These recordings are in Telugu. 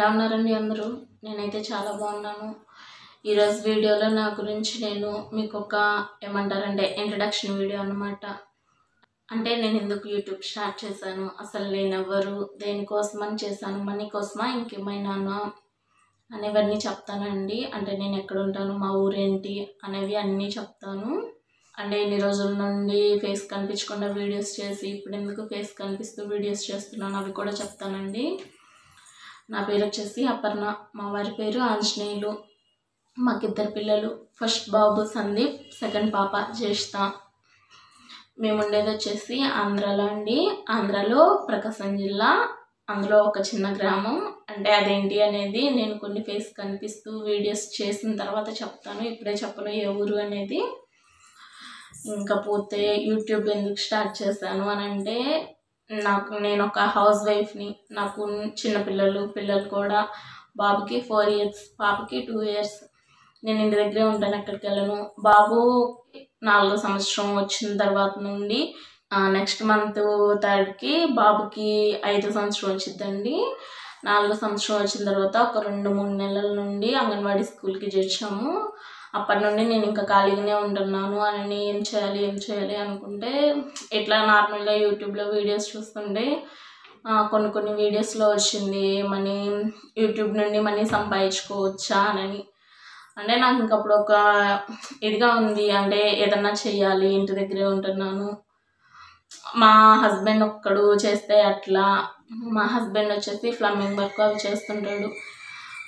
ఎలా ఉన్నారండి అందరూ? నేనైతే చాలా బాగున్నాను. ఈరోజు వీడియోలో నా గురించి నేను మీకు ఒక ఏమంటారంటే ఇంట్రడక్షన్ వీడియో అన్నమాట. అంటే నేను ఎందుకు యూట్యూబ్ స్టార్ట్ చేశాను, అసలు నేనెవరు, దేనికోసమని చేశాను, మనీ కోసమా ఇంకేమైనానా అనేవన్నీ చెప్తానండి. అంటే నేను ఎక్కడ ఉంటాను, మా ఊరేంటి అనేవి అన్నీ చెప్తాను. అంటే ఇన్ని రోజుల నుండి ఫేస్ కనిపించకుండా వీడియోస్ చేసి ఇప్పుడు ఎందుకు ఫేస్ కనిపిస్తూ వీడియోస్ చేస్తున్నాను అవి కూడా చెప్తానండి. నా పేరు వచ్చేసి అపర్ణ, మా వారి పేరు ఆంజనేయులు. మాకిద్దరు పిల్లలు, ఫస్ట్ బాబు సందీప్, సెకండ్ పాప జ్యేష్ఠ. మేము ఉండేది వచ్చేసి ఆంధ్రాలో అండి. ఆంధ్రాలో ప్రకాశం జిల్లా, అందులో ఒక చిన్న గ్రామం. అంటే అదేంటి అనేది నేను కొన్ని ఫేస్ కనిపిస్తూ వీడియోస్ చేసిన తర్వాత చెప్తాను, ఇప్పుడే చెప్పను ఏ ఊరు అనేది. ఇంకా పోతే యూట్యూబ్ ఎందుకు స్టార్ట్ చేశాను అని అంటే, నేను ఒక హౌస్ వైఫ్ని. నాకు చిన్న పిల్లలు కూడా, బాబుకి 4 years, పాపకి 2 years. నేను ఇంటి దగ్గరే ఉంటాను, ఎక్కడికి వెళ్ళను. బాబు 4వ సంవత్సరం వచ్చిన తర్వాత నుండి నెక్స్ట్ మంత్ 3rd బాబుకి 5వ సంవత్సరం వచ్చిందండి. 4వ సంవత్సరం వచ్చిన తర్వాత ఒక 2-3 నెలల నుండి అంగన్వాడీ స్కూల్కి చేర్చాము. అప్పటి నుండి నేను ఇంకా ఖాళీగానే ఉంటున్నాను అని ఏం చేయాలి అనుకుంటే, ఇట్లా నార్మల్గా యూట్యూబ్లో వీడియోస్ చూస్తుంటే కొన్ని వీడియోస్లో వచ్చింది మనీ, యూట్యూబ్ నుండి మనీ సంపాదించుకోవచ్చా అని. అంటే నాకు ఇంకప్పుడు ఒక ఇదిగా ఉంది, అంటే ఏదన్నా చెయ్యాలి, ఇంటి దగ్గరే ఉంటున్నాను. మా హస్బెండ్ ఒక్కడు చేస్తే అట్లా. మా హస్బెండ్ వచ్చేసి ప్లంబింగ్ వర్క్ అవి చేస్తుంటాడు.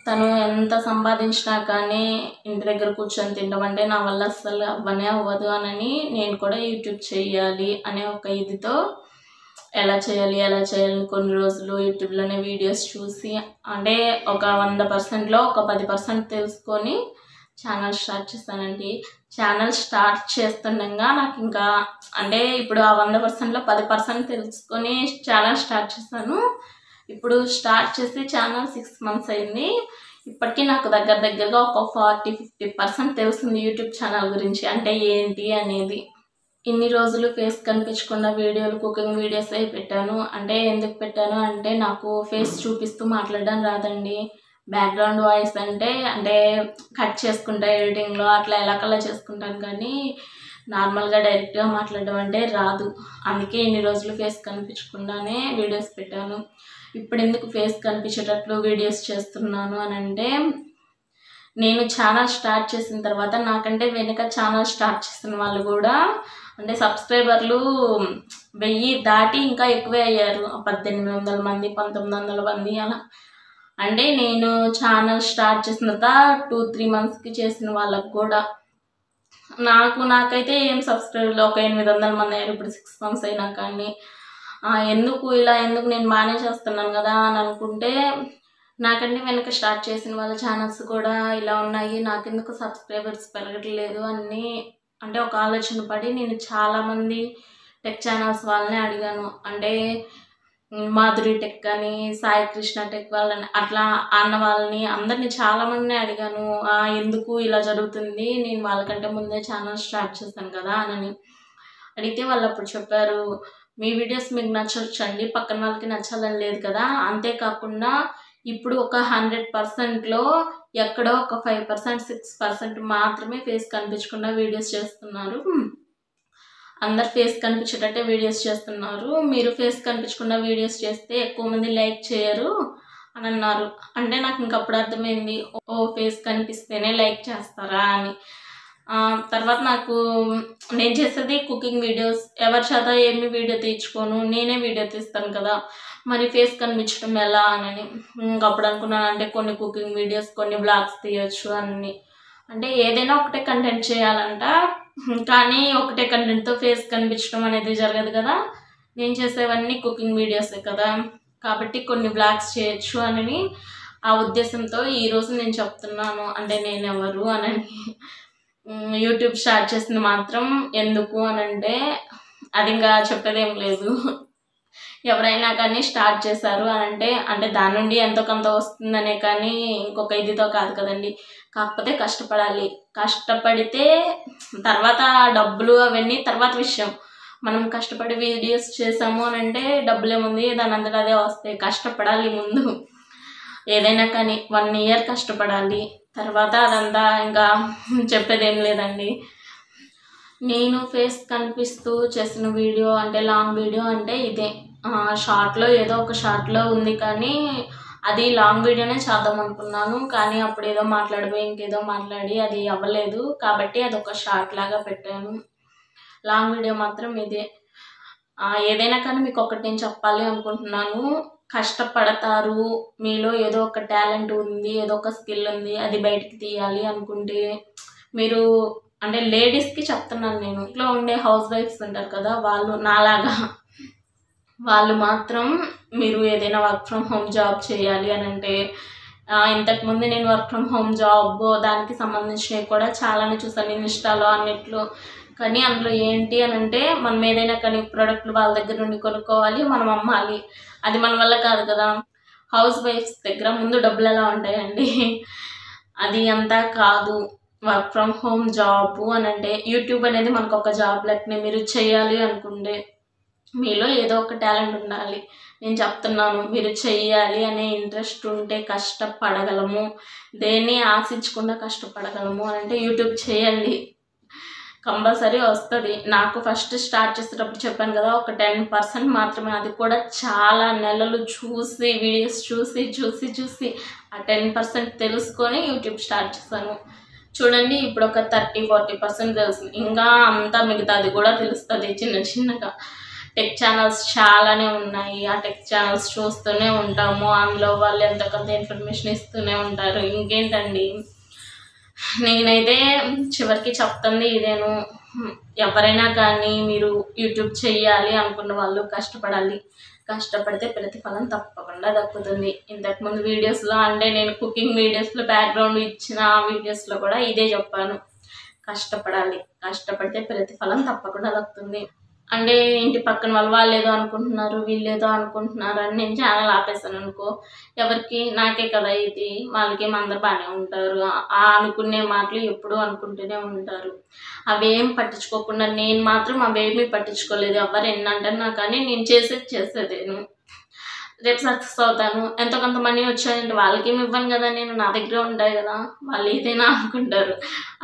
తను ఎంత సంపాదించినా కానీ ఇంటి దగ్గర కూర్చొని తినడం అంటే నా వల్ల అస్సలు అవ్వదు అని నేను కూడా యూట్యూబ్ చేయాలి అనే ఒక ఇదితో ఎలా చేయాలి కొన్ని రోజులు యూట్యూబ్లోనే వీడియోస్ చూసి, అంటే ఒక 100%లో ఒక 10% తెలుసుకొని ఛానల్ స్టార్ట్ చేస్తానండి. ఛానల్ స్టార్ట్ చేస్తుండగా నాకు ఇంకా అంటే ఇప్పుడు ఆ 100%లో 10% తెలుసుకొని ఛానల్ స్టార్ట్ చేశాను. ఇప్పుడు స్టార్ట్ చేసి ఛానల్ 6 months అయింది. ఇప్పటికీ నాకు దగ్గరగా ఒక 40-50% తెలుస్తుంది యూట్యూబ్ ఛానల్ గురించి, అంటే ఏంటి అనేది. ఇన్ని రోజులు ఫేస్ కనిపించకుండా వీడియోలు, కుకింగ్ వీడియోస్ అవి పెట్టాను. అంటే ఎందుకు పెట్టాను అంటే, నాకు ఫేస్ చూపిస్తూ మాట్లాడడం రాదండి. బ్యాక్గ్రౌండ్ వాయిస్ అంటే కట్ చేసుకుంటా ఎడిటింగ్లో అట్లా ఎలాకల్లా చేసుకుంటాను, కానీ నార్మల్గా డైరెక్ట్గా మాట్లాడడం అంటే రాదు. అందుకే ఇన్ని రోజులు ఫేస్ కనిపించకుండానే వీడియోస్ పెట్టాను. ఇప్పుడు ఎందుకు ఫేస్ కనిపించేటట్లు వీడియోస్ చేస్తున్నాను అని అంటే, నేను ఛానల్ స్టార్ట్ చేసిన తర్వాత నాకంటే వెనుక ఛానల్ స్టార్ట్ చేసిన వాళ్ళు కూడా అంటే సబ్స్క్రైబర్లు 1000 దాటి ఇంకా ఎక్కువే అయ్యారు. 1800 మంది, 1900 మంది అలా. అంటే నేను ఛానల్ స్టార్ట్ చేసిన తర్వాత 2-3 monthsకి చేసిన వాళ్ళకు కూడా నాకైతే ఏం సబ్స్క్రైబర్లు ఒక 800 మంది అయ్యారు ఇప్పుడు 6 months అయినా. కానీ ఎందుకు నేను బాగానే చేస్తున్నాను కదా అని అనుకుంటే, నాకంటే వెనక స్టార్ట్ చేసిన వాళ్ళ ఛానల్స్ కూడా ఇలా ఉన్నాయి, నాకెందుకు సబ్స్క్రైబర్స్ పెరగట్లేదు అని అంటే ఒక ఆలోచన పడి నేను చాలామంది టెక్ ఛానల్స్ వాళ్ళని అడిగాను. అంటే మాధురి టెక్ కానీ, సాయి కృష్ణ టెక్ వాళ్ళని, అట్లా అన్న వాళ్ళని అందరినీ చాలామందిని అడిగాను. ఎందుకు ఇలా జరుగుతుంది, నేను వాళ్ళకంటే ముందే ఛానల్ స్టార్ట్ చేశాను కదా అని అడిగితే వాళ్ళు అప్పుడు చెప్పారు, మీ వీడియోస్ మీకు నచ్చొచ్చండి, పక్కన వాళ్ళకి నచ్చాలని లేదు కదా. అంతేకాకుండా ఇప్పుడు ఒక 100%లో ఎక్కడో ఒక 5%-6% మాత్రమే ఫేస్ కనిపించకుండా వీడియోస్ చేస్తున్నారు. అందరు ఫేస్ కనిపించేటట్టే వీడియోస్ చేస్తున్నారు. మీరు ఫేస్ కనిపించకుండా వీడియోస్ చేస్తే ఎక్కువ మంది లైక్ చేయరు అని అన్నారు. అంటే నాకు ఇంకప్పుడు అర్థమైంది, ఫేస్ కనిపిస్తేనే లైక్ చేస్తారా అని. తర్వాత నేను చేసేది కుకింగ్ వీడియోస్, ఎవరి చేత ఏమి వీడియో తీయించుకోను, నేనే వీడియో తీస్తాను కదా, మరి ఫేస్ కనిపించడం ఎలా అని ఇంకప్పుడు అనుకున్నాను. అంటే కొన్ని కుకింగ్ వీడియోస్, కొన్ని బ్లాగ్స్ తీయచ్చు అని. అంటే ఏదైనా ఒకటే కంటెంట్ చేయాలంట, కానీ ఒకటే కంటెంట్తో ఫేస్ కనిపించడం అనేది జరగదు కదా. నేను చేసేవన్నీ కుకింగ్ వీడియోసే కదా, కాబట్టి కొన్ని బ్లాగ్స్ చేయొచ్చు అని ఆ ఉద్దేశంతో ఈరోజు నేను చెప్తున్నాను. అంటే నేను ఎవరు అని యూట్యూబ్ స్టార్ట్ చేసింది మాత్రం ఎందుకు అని అంటే, అది ఇంకా చెప్పేదేం లేదు. ఎవరైనా కానీ స్టార్ట్ చేశారు అని అంటే దాని నుండి ఎంతో కొంత వస్తుందనే, కానీ ఇంకొక ఇదితో కాదు కదండి. కాకపోతే కష్టపడితే తర్వాత డబ్బులు అవన్నీ తర్వాత విషయం. మనం కష్టపడి వీడియోస్ చేసాము అని అంటే డబ్బులు ఏముంది, దాని అంతటా అదే వస్తాయి. కష్టపడాలి ముందు. ఏదైనా కానీ 1 ఇయర్ కష్టపడాలి. తర్వాత అదంతా ఇంకా చెప్పేదేం లేదండి. నేను ఫేస్ కనిపిస్తూ చేసిన వీడియో అంటే లాంగ్ వీడియో అంటే ఇదే. షార్ట్‌లో ఏదో ఒక షార్ట్‌లో ఉంది కానీ అది లాంగ్ వీడియోనే చేద్దాం అనుకున్నాను. కానీ అప్పుడు ఏదో మాట్లాడిపోయి ఇంకేదో మాట్లాడి అది అవ్వలేదు. కాబట్టి అదొక షార్ట్ లాగా పెట్టాను. లాంగ్ వీడియో మాత్రం ఇదే. ఏదైనా కానీ మీకు ఒకటి నేను చెప్పాలి అనుకుంటున్నాను. కష్టపడతారు, మీలో ఏదో ఒక టాలెంట్ ఉంది, ఏదో ఒక స్కిల్ ఉంది, అది బయటికి తీయాలి అనుకుంటే మీరు అంటే లేడీస్‌కి చెప్తున్నాను నేను. ఇంట్లో ఉండే హౌస్ వైఫ్స్ ఉంటారు కదా, వాళ్ళు నాలాగా వాళ్ళు మాత్రం మీరు ఏదైనా వర్క్ ఫ్రమ్ హోమ్ జాబ్ చేయాలి అని అంటే ఇంతకుముందు నేను వర్క్ ఫ్రమ్ హోమ్ జాబ్ దానికి సంబంధించినవి కూడా చాలానే చూసాను ఇన్స్టాలో అన్నిట్లో. కానీ అందులో ఏంటి అని అంటే మనం ఏదైనా కానీ ప్రోడక్ట్లు వాళ్ళ దగ్గర నుండి కొనుక్కోవాలి, మనం అమ్మాలి. అది మన వల్ల కాదు కదా. హౌస్ వైఫ్స్ దగ్గర ముందు డబ్బులు ఎలా ఉంటాయండి, అది అంతా కాదు. వర్క్ ఫ్రమ్ హోమ్ జాబ్ అని అంటే యూట్యూబ్ అనేది మనకు ఒక జాబ్ లెక్కనే. మీరు చేయాలి అనుకుంటే మీలో ఏదో ఒక టాలెంట్ ఉండాలి. నేను చెప్తున్నాను, మీరు చెయ్యాలి అనే ఇంట్రెస్ట్ ఉంటే కష్టపడగలము, దేన్ని ఆశించకుండా కష్టపడగలము అని అంటే యూట్యూబ్ చేయండి, కంపల్సరీ వస్తుంది. నాకు ఫస్ట్ స్టార్ట్ చేసేటప్పుడు చెప్పాను కదా, ఒక 10% మాత్రమే. అది కూడా చాలా నెలలు చూసి వీడియోస్ చూసి చూసి చూసి ఆ 10% తెలుసుకొని యూట్యూబ్ స్టార్ట్ చేశాను. చూడండి ఇప్పుడు ఒక 30-40% తెలుస్తుంది. ఇంకా అంతా మిగతాది కూడా తెలుస్తుంది చిన్న చిన్నగా. టెక్ ఛానల్స్ చాలానే ఉన్నాయి. ఆ టెక్ ఛానల్స్ చూస్తూనే ఉంటాము. అందులో వాళ్ళు ఎంత కొంత ఇన్ఫర్మేషన్ ఇస్తూనే ఉంటారు. ఇంకేంటండి, నేనైతే చివరికి చెప్తుంది ఇదేను. ఎవరైనా కానీ మీరు యూట్యూబ్ చేయాలి అనుకున్న వాళ్ళు కష్టపడాలి. కష్టపడితే ప్రతిఫలం తప్పకుండా దక్కుతుంది. ఇంతకుముందు వీడియోస్లో అంటే నేను కుకింగ్ వీడియోస్లో బ్యాక్గ్రౌండ్ ఇచ్చిన వీడియోస్లో కూడా ఇదే చెప్పాను, కష్టపడాలి, కష్టపడితే ప్రతిఫలం తప్పకుండా దక్కుతుంది. అంటే ఇంటి పక్కన వాళ్ళు ఏదో అనుకుంటున్నారు, వీళ్ళు ఏదో అనుకుంటున్నారు అని నేను ఛానల్ ఆపేసాను అనుకో, ఎవరికి నాకే కదా ఇది, వాళ్ళకి అందరు బాగానే ఉంటారు. అనుకునే మాటలు ఎప్పుడూ అనుకుంటూనే ఉంటారు. అవేం పట్టించుకోకుండా నేను మాత్రం అవేమీ పట్టించుకోలేదు. ఎవరు ఎన్నంటారు నాకు, కానీ నేను చేసేదేను. రేపు సక్సెస్ అవుతాను, ఎంతో కొంత మనీ వచ్చాయంటే వాళ్ళకేమి ఇవ్వను కదా నేను, నా దగ్గర ఉంటాయి కదా, వాళ్ళు ఏదైనా అనుకుంటారు.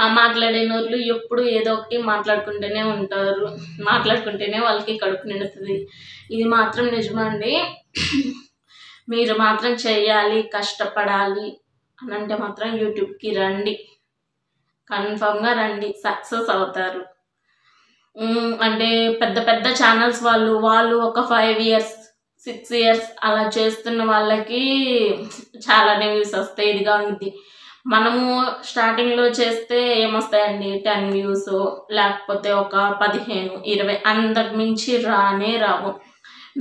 ఆ మాట్లాడే నోళ్ళు ఎప్పుడు ఏదో ఒకటి మాట్లాడుకుంటూనే ఉంటారు. మాట్లాడుకుంటేనే వాళ్ళకి కడుపు నిండుతుంది. ఇది మాత్రం నిజమండి. మీరు మాత్రం చేయాలి, కష్టపడాలి అని అంటే మాత్రం యూట్యూబ్కి రండి, కన్ఫర్మ్గా రండి, సక్సెస్ అవుతారు. అంటే పెద్ద పెద్ద ఛానల్స్ వాళ్ళు ఒక 5 years 6 years అలా చేస్తున్న వాళ్ళకి చాలానే వ్యూస్ వస్తాయి, ఇదిగా ఉంది. మనము స్టార్టింగ్లో చేస్తే ఏమొస్తాయండి, 10 వ్యూస్, లేకపోతే ఒక 15-20, అంతకు మించి రానే రావు.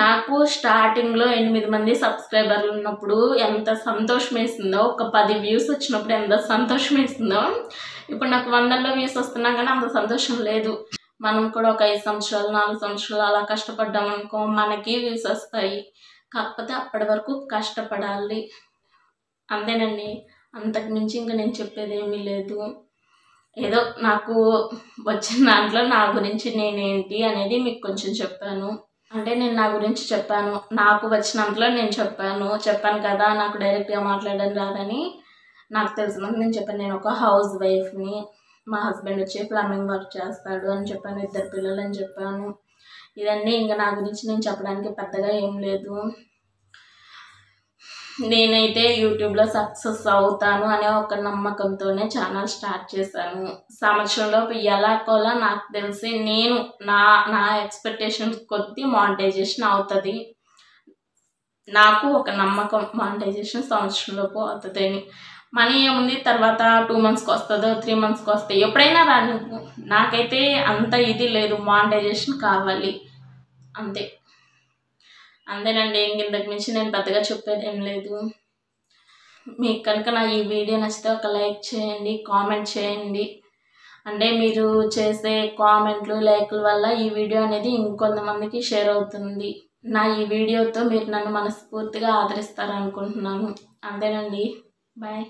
నాకు స్టార్టింగ్లో 8 మంది సబ్స్క్రైబర్లు ఉన్నప్పుడు ఎంత సంతోషం వేసిందో, ఒక 10 వ్యూస్ వచ్చినప్పుడు ఎంత సంతోషం వేసిందో, ఇప్పుడు నాకు 100లో వ్యూస్ వస్తున్నా కానీ అంత సంతోషం లేదు. మనం కూడా ఒక 5 సంవత్సరాలు 4 సంవత్సరాలు అలా కష్టపడ్డాం అనుకో, మనకి వ్యూస్ వస్తాయి. కాకపోతే అప్పటి వరకు కష్టపడాలి, అంతేనండి. అంతకు మించి ఇంకా నేను చెప్పేది ఏమీ లేదు. ఏదో నాకు వచ్చిన దాంట్లో నా గురించి నేనేంటి అనేది మీకు కొంచెం చెప్పాను. అంటే నేను నా గురించి చెప్పాను, నాకు వచ్చినంతలో నేను చెప్పాను కదా, నాకు డైరెక్ట్గా మాట్లాడడం రాదని. నాకు తెలిసినంత నేను చెప్పాను. నేను ఒక హౌస్ వైఫ్ని, మా హస్బెండ్ వచ్చి ప్లంబింగ్ వర్క్ చేస్తాడు అని చెప్పాను, 2 పిల్లలు అని చెప్పాను. ఇవన్నీ ఇంకా నా గురించి నేను చెప్పడానికి పెద్దగా ఏం లేదు. నేనైతే యూట్యూబ్లో సక్సెస్ అవుతాను అనే ఒక నమ్మకంతోనే ఛానల్ స్టార్ట్ చేశాను. సంవత్సరంలోపు ఎలాగోలా నాకు తెలిసి నేను నా ఎక్స్పెక్టేషన్స్ కొద్దీ మానిటైజేషన్ అవుతుంది. నాకు ఒక నమ్మకం, మానిటైజేషన్ సంవత్సరంలోపు అవుతుందని. మనీ ఏముంది, తర్వాత 2 monthsకి వస్తుందో 3 monthsకి వస్తాయి, ఎప్పుడైనా రాని. నాకైతే అంత ఇది లేదు, మానిటైజేషన్ కావాలి అంతేనండి. ఇంతకు మించి నేను పెద్దగా చెప్పేది ఏం లేదు. మీకు కనుక నా ఈ వీడియో నచ్చితే ఒక లైక్ చేయండి, కామెంట్ చేయండి. అంటే మీరు చేసే కామెంట్లు, లైక్ల వల్ల ఈ వీడియో అనేది ఇంకొంతమందికి షేర్ అవుతుంది. నా ఈ వీడియోతో మీరు నన్ను మనస్ఫూర్తిగా ఆదరిస్తారనుకుంటున్నాను. అంతేనండి, బాయ్.